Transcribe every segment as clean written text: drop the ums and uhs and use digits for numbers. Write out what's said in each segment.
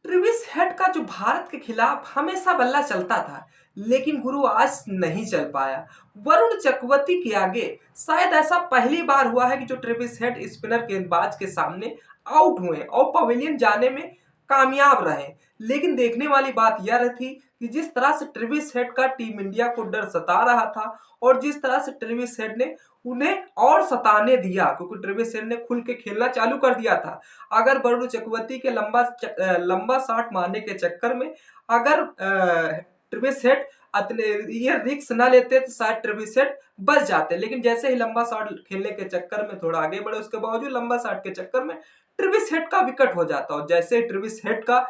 Travis head का जो भारत के खिलाफ हमेशा बल्ला चलता था, लेकिन गुरु आज नहीं चल पाया। वरुण चक्रवर्ती के आगे शायद ऐसा पहली बार हुआ है कि जो ट्रेविस हेड स्पिनर गेंदबाज के सामने आउट हुए और पवेलियन जाने में कामयाब रहे। लेकिन देखने वाली बात यह थी कि जिस तरह से ट्रेविस हेड का टीम इंडिया को डर सता रहा था और जिस तरह से ट्रेविस हेड ने उन्हें और सताने दिया, क्योंकि ट्रेविस हेड ने खुल के खेलना चालू कर दिया था। अगर वरुण चक्रवर्ती के लंबा शॉट मारने के चक्कर में अगर ट्रेविस हेड अपने ये रिक्स ना लेते तो शायद ट्रेविस हेड बच जाते, लेकिन जैसे ही लंबा शॉट खेलने के चक्कर में थोड़ा आगे बढ़े, उसके बावजूद लंबा शॉट के चक्कर में ट्रेविस हेड का विकेट हो जाता। और जैसे ही ट्रेविस हेड का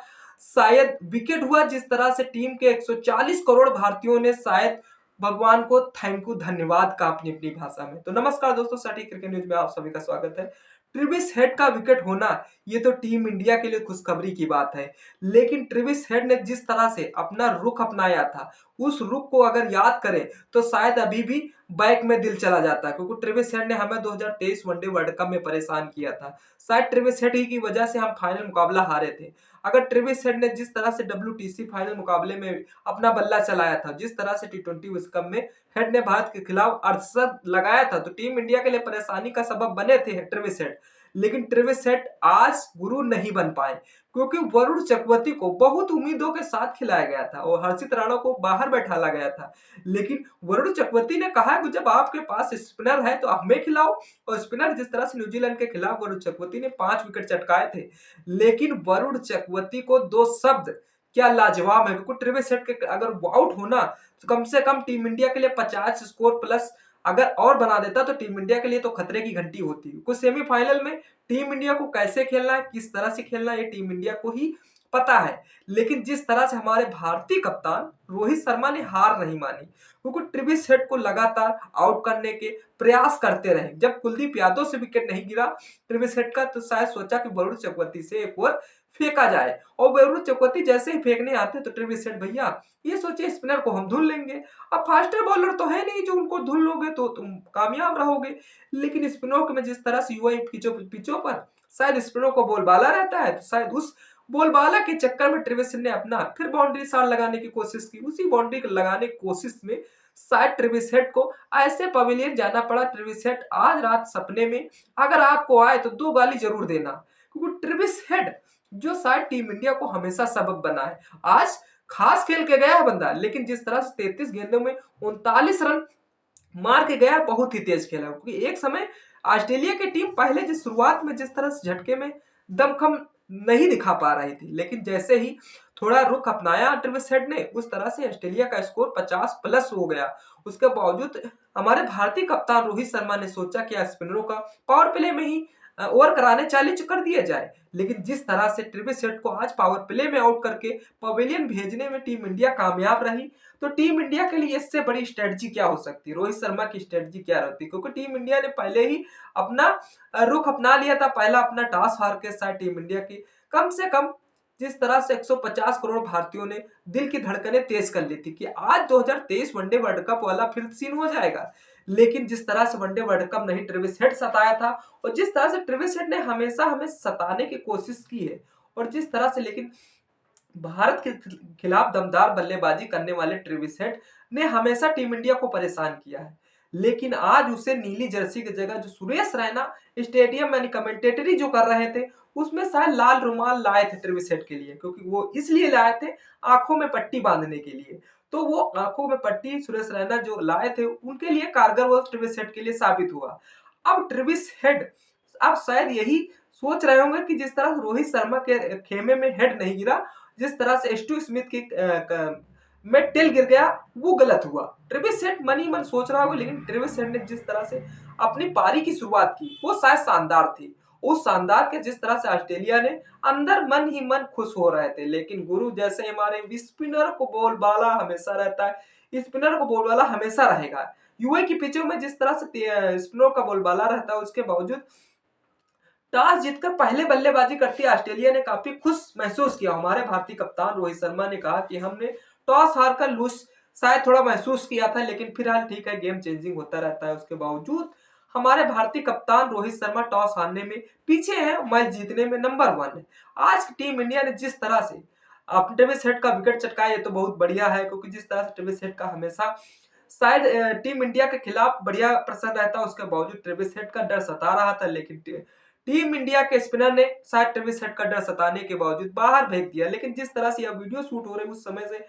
शायद विकेट हुआ, जिस तरह से टीम के 140 करोड़ भारतीयों ने शायद भगवान को थैंक यू धन्यवाद का अपनी अपनी भाषा में। तो नमस्कार दोस्तों, सटीक क्रिकेट न्यूज में आप सभी का स्वागत है। ट्रेविस हेड का विकेट होना ये तो टीम इंडिया के लिए खुशखबरी की बात है, लेकिन ट्रेविस हेड ने जिस तरह से अपना रुख अपनाया था, उस रुख को अगर याद करें तो शायद अभी भी बैक में दिल चला जाता है, क्योंकि ट्रेविस हेड ने हमें 2023 वनडे वर्ल्ड कप में परेशान किया था। शायद ट्रेविस हेड ही की वजह से हम फाइनल मुकाबला हारे थे। अगर ट्रेविस हेड ने जिस तरह से WTC फाइनल मुकाबले में अपना बल्ला चलाया था, जिस तरह से T20 विश्व कप में हेड ने भारत के खिलाफ अर्धशतक लगाया था, तो टीम इंडिया के लिए परेशानी का सबब बने थे ट्रेविस हेड। लेकिन ट्रेविस हेड आज गुरु नहीं बन पाए, क्योंकि वरुण चक्रवर्ती को बहुत उम्मीदों के साथ खिलाया गया था और हर्षित राणा को बाहर बैठाला गया था। लेकिन वरुण चक्रवर्ती ने कहा कि जब आपके पास स्पिनर है तो हमें खिलाओ। और स्पिनर जिस तरह से न्यूजीलैंड के खिलाफ वरुण चक्रवर्ती ने 5 विकेट चटकाए थे, लेकिन वरुण चक्रवर्ती को 2 शब्द क्या लाजवाब है, क्योंकि ट्रेविस हेड के अगर आउट होना तो कम से कम टीम इंडिया के लिए 50 स्कोर प्लस अगर और बना देता तो टीम इंडिया के लिए तो खतरे की घंटी होती। कुछ सेमीफाइनल में टीम इंडिया को कैसे खेलना है, किस तरह से खेलना है, ये टीम इंडिया को ही पता है। लेकिन जिस तरह से हमारे भारतीय कप्तान रोहित शर्मा ने हार नहीं मानी, क्योंकि ट्रेविस हेड को लगातार आउट करने के प्रयास करते रहे। जब कुलदीप यादव से विकेट नहीं गिरा ट्रेविस हेड का, तो शायद सोचा कि वरुण चक्रवर्ती से एक ओवर फेंका जाए, और वरुण चक्रवर्ती जैसे ही फेंकने आते तो ट्रेविस हेड भैया ये सोचे स्पिनर को हम धुल लेंगे। अब फास्टर बॉलर तो है नहीं जो उनको धुल लोगे तो तुम कामयाब रहोगे। लेकिन स्पिनर में जिस तरह से युवा पिचों पर शायद स्पिनर को बोलबाला रहता है, तो शायद उस बोलबाला के चक्कर में ट्रेविस हेड ने अपना फिर बाउंड्री शॉट लगाने की कोशिश की। उसी बाउंड्री लगाने की कोशिश में शायद ट्रेविस हेड को ऐसे पवेलियन जाना पड़ा। ट्रेविस हेड आज रात सपने में अगर आपको आए तो 2 गाली जरूर देना, क्योंकि ट्रेविस हेड जो शायद टीम इंडिया को हमेशा सबक बना है, आज खास खेल के गया है बंदा, लेकिन जिस तरह से 33 गेंदों में 39 रन मार के गया, बहुत ही तेज खेला। क्योंकि एक समय ऑस्ट्रेलिया की टीम पहले जिस शुरुआत में जिस तरह से झटके में दमखम नहीं दिखा पा रही थी, लेकिन जैसे ही थोड़ा रुख अपनाया ट्रेविस हेड ने, उस तरह से ऑस्ट्रेलिया का स्कोर 50 प्लस हो गया। उसके बावजूद हमारे भारतीय कप्तान रोहित शर्मा ने सोचा कि स्पिनरों का पावर प्ले में ही ओवर कराने चालीस कर दिया जाए। लेकिन जिस तरह से ट्रेविस हेड को आज पावर प्ले में आउट करके पवेलियन भेजने में टीम इंडिया कामयाब रही, तो टीम इंडिया के लिए इससे बड़ी स्ट्रेटजी क्या हो सकती है, रोहित शर्मा की स्ट्रेटजी क्या रहती, क्योंकि टीम इंडिया ने पहले ही अपना रुख अपना लिया था। पहला अपना टॉस हार के साथ टीम इंडिया की कम से कम जिस तरह से 150 करोड़ भारतीयों ने दिल की धड़कनें तेज कर ली थी कि आज 2023 वनडे वर्ल्ड कप वाला फिर सीन हो जाएगा। लेकिन जिस तरह से वनडे वर्ल्ड कप नहीं ट्रेविस हेड सताया था, और जिस तरह से ट्रेविस हेड ने हमेशा हमें सताने की कोशिश की है, और जिस तरह से लेकिन भारत के खिलाफ दमदार बल्लेबाजी करने वाले ट्रेविस हेड ने हमेशा टीम इंडिया को परेशान किया है। लेकिन आज उसे नीली जर्सी की जगह जो सुरेश रैना स्टेडियम में कमेंटेटरी जो कर रहे थे, उसमें शायद लाल रुमाल लाए थे ट्रेविस हेड के लिए, क्योंकि वो इसलिए लाए थे आंखों में पट्टी बांधने के लिए। तो वो आंखों में पट्टी सुरेश रैना जो लाए थे उनके लिए कारगर वो ट्रेविस हेड के लिए साबित हुआ। अब ट्रेविस हेड आप शायद यही सोच रहे होंगे कि जिस तरह रोहित शर्मा के खेमे में हेड नहीं गिरा, जिस तरह से स्टीव स्मिथ की में टेल गिर गया, वो गलत हुआ। ट्रेविस हेड मन ही मन सोच रहा होगा, लेकिन ट्रेविस हेड ने जिस तरह से अपनी पारी की शुरुआत की वो शायद शानदार थी। उस शानदार के जिस तरह से ऑस्ट्रेलिया ने अंदर मन ही मन खुश हो रहे थे। लेकिन गुरु जैसे हमारे स्पिनर को बोलबाला हमेशा रहता है, स्पिनर को बोलबाला हमेशा रहेगा। यूए की पिचों में जिस तरह से स्पिनर का बोलबाला रहता है, उसके बावजूद टॉस जीतकर पहले बल्लेबाजी करती ऑस्ट्रेलिया ने काफी खुश महसूस किया। हमारे भारतीय कप्तान रोहित शर्मा ने कहा कि हमने टॉस हारकर लूज शायद थोड़ा महसूस किया था, लेकिन फिलहाल ठीक है, गेम चेंजिंग होता रहता है। उसके बावजूद हमारे भारतीय कप्तान रोहित शर्मा टॉस हारने में पीछे है, मैच जीतने में नंबर 1 है। आज की टीम इंडिया ने जिस तरह से ट्रेविस हेड का विकेट चटकाया, ये तो बहुत बढ़िया है, क्योंकि जिस तरह से ट्रेविस हेड का हमेशा शायद टीम इंडिया के खिलाफ बढ़िया प्रदर्शन रहता, उसके बावजूद ट्रेविस हेड का डर सता रहा था, लेकिन टीम इंडिया के स्पिनर ने शायद ट्रेविस हेड का डर सताने के बावजूद बाहर भेज दिया। लेकिन जिस तरह से यह वीडियो शूट हो रही उस समय से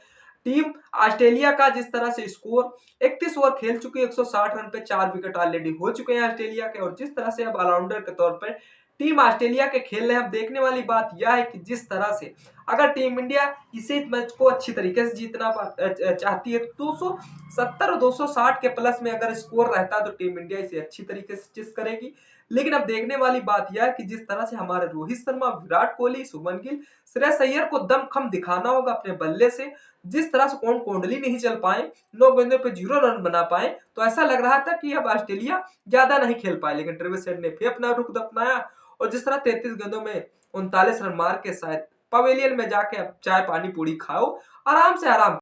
टीम ऑस्ट्रेलिया का जिस तरह से स्कोर 31 ओवर खेल चुकी है, 160 रन पे 4 विकेट ऑलरेडी हो चुके हैं ऑस्ट्रेलिया के, और जिस तरह से अब ऑलराउंडर के तौर पर टीम ऑस्ट्रेलिया के खेल रहे हैं। अब देखने वाली बात यह है कि जिस तरह से अगर टीम इंडिया इसी मैच को अच्छी तरीके से जीतना चाहती है, 270 और 260 के प्लस में अगर स्कोर रहता तो टीम इंडिया इसे अच्छी तरीके से चेस करेगी। लेकिन अब देखने वाली बात यह है कि जिस तरह से हमारे रोहित शर्मा, विराट कोहली, शुभमन गिल, श्रेयस अय्यर को दमखम दिखाना होगा अपने बल्ले से। जिस तरह से कोहली नहीं चल पाए, 9 गेंदों पे 0 रन बना पाए, तो ऐसा लग रहा था कि अब ऑस्ट्रेलिया ज्यादा नहीं खेल पाए। लेकिन ट्रेविस हेड ने फिर अपना रुख अपनाया और जिस तरह 33 गेंदों में 39 रन मार के शायद पवेलियन में जाके अब चाय पानी पूरी खाओ, आराम से आराम